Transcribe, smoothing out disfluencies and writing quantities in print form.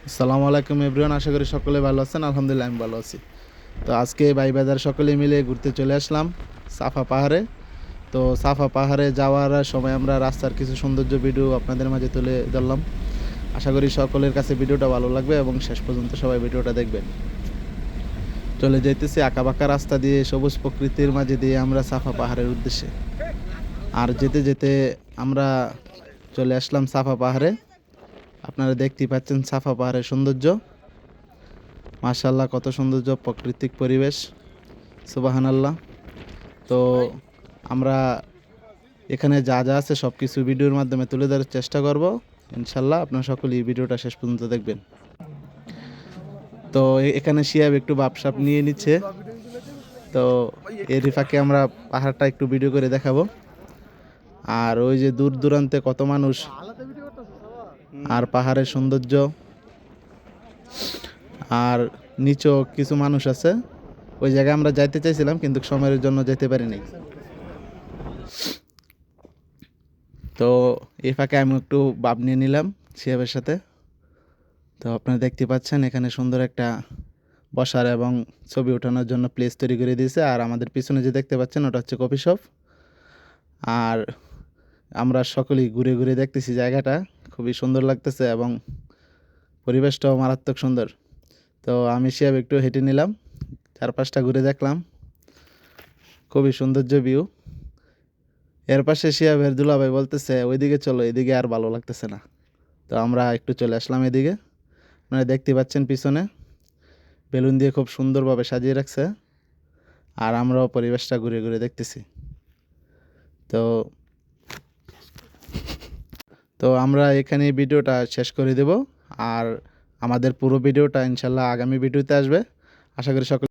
আসসালামু আলাইকুম এভরিওয়ান, আশা করি সকলে ভালো আছেন। আলহামদুলিল্লাহ আমি ভালো আছি। তো আজকে ভাই বাজার সকলে মিলে ঘুরতে চলে আসলাম সাফা পাহাড়ে। তো সাফা পাহাড়ে যাওয়ার সময় আমরা রাস্তার কিছু সৌন্দর্য ভিডিও আপনাদের মাঝে তুলে ধরলাম। আশা করি সকলের কাছে ভিডিওটা ভালো লাগবে এবং শেষ পর্যন্ত সবাই ভিডিওটা দেখবেন। চলে যাইতেছি আঁকাবাঁকা রাস্তা দিয়ে, সবুজ প্রকৃতির মাঝে দিয়ে আমরা সাফা পাহাড়ের উদ্দেশ্যে। আর যেতে যেতে আমরা চলে আসলাম সাফা পাহাড়ে। আপনারা দেখতেই পাচ্ছেন সাফা পাহাড়ের সৌন্দর্য। মাশাআল্লাহ, কত সৌন্দর্য প্রাকৃতিক পরিবেশ, সুবহানাল্লাহ। তো আমরা এখানে যা যা আছে সব কিছু ভিডিওর মাধ্যমে তুলে ধরার চেষ্টা করব ইনশাল্লাহ। আপনারা সকলেই ভিডিওটা শেষ পর্যন্ত দেখবেন। তো এখানে শিয়াব একটু বাপসাপ নিয়ে নিচ্ছে। তো এরই ফাঁকে আমরা পাহাড়টা একটু ভিডিও করে দেখাবো। আর ওই যে দূর দূরান্তে কত মানুষ, আর পাহাড়ের সৌন্দর্য, আর নিচেও কিছু মানুষ আছে। ওই জায়গায় আমরা যাইতে চাইছিলাম কিন্তু সময়ের জন্য যেতে পারি নাই। তো এই ফাঁকে আমি একটু ভাব নিয়ে নিলাম শিহাবের সাথে। তো আপনারা দেখতে পাচ্ছেন এখানে সুন্দর একটা বসার এবং ছবি ওঠানোর জন্য প্লেস তৈরি করে দিয়েছে। আর আমাদের পিছনে যে দেখতে পাচ্ছেন ওটা হচ্ছে কফি শপ। আর আমরা সকলেই ঘুরে ঘুরে দেখতেছি জায়গাটা, খুবই সুন্দর লাগতেছে এবং পরিবেশটাও মারাত্মক সুন্দর। তো আমি শিহাব একটু হেঁটে নিলাম, চারপাশটা ঘুরে দেখলাম, খুবই সৌন্দর্য ভিউ। এর পাশে শিহাবের দুলাভাই বলতেছে ওইদিকে চলো, এদিকে আর ভালো লাগতেছে না। তো আমরা একটু চলে আসলাম এদিকে। আপনারা দেখতে পাচ্ছেন পিছনে বেলুন দিয়ে খুব সুন্দরভাবে সাজিয়ে রাখছে। আর আমরাও পরিবেশটা ঘুরে ঘুরে দেখতেছি। তো তো আমরা এখানে ভিডিওটা শেষ করে দেব। আর আমাদের পুরো ভিডিওটা ইনশাল্লাহ আগামী ভিডিওতে আসবে। আশা করি সকলে